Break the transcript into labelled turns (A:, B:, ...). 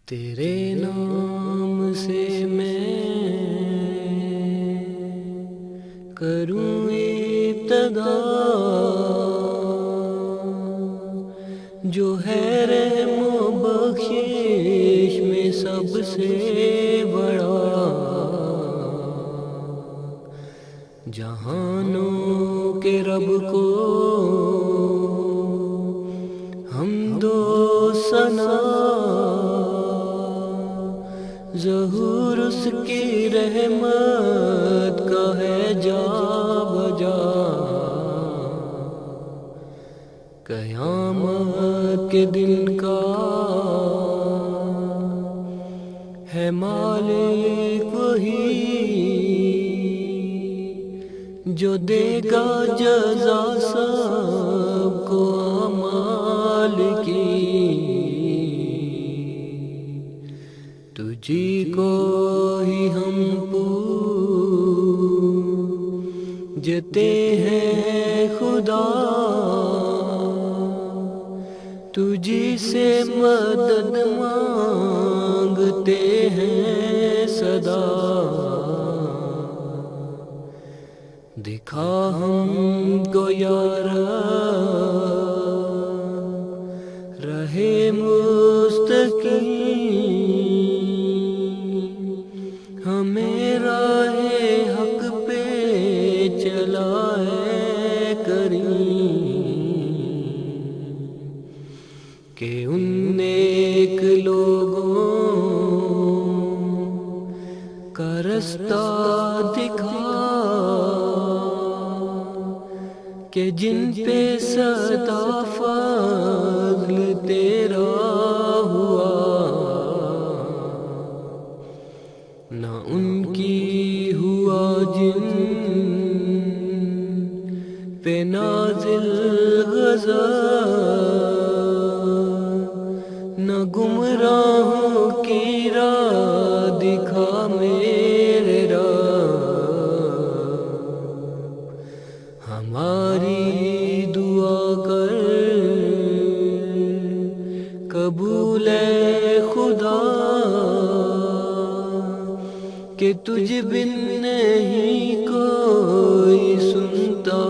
A: تیرے نام سے میں کروں ابتدا، جو ہے رحم و بخشش میں سب سے بڑا، جہانوں کے رب کو حمد و ثنا، ظہور اس کی رحمت کا ہے جا بجا، قیامت کے دن کا ہے مالک وہی، جو دے گا جزا سب کو اعمال کی، تجھی کو ہی ہم پوجتے ہیں خدا، تجھی سے مدد مانگتے ہیں صدا، دکھا ہم کو یا رب رہے مستقیم، ہمیں راہ حق پہ چلائے کریم، کہ ان نیک لوگوں کا رستہ دکھا، کہ جن پہ سدا فضل تیرا ہوا، نہ ان کی ہوا جن پہ نازل غضب، نہ گمراہوں کی راہ دکھا میرے رب، ہماری دعا کر قبول اے خدا، کہ تجھ بن نہیں کوئی سنتا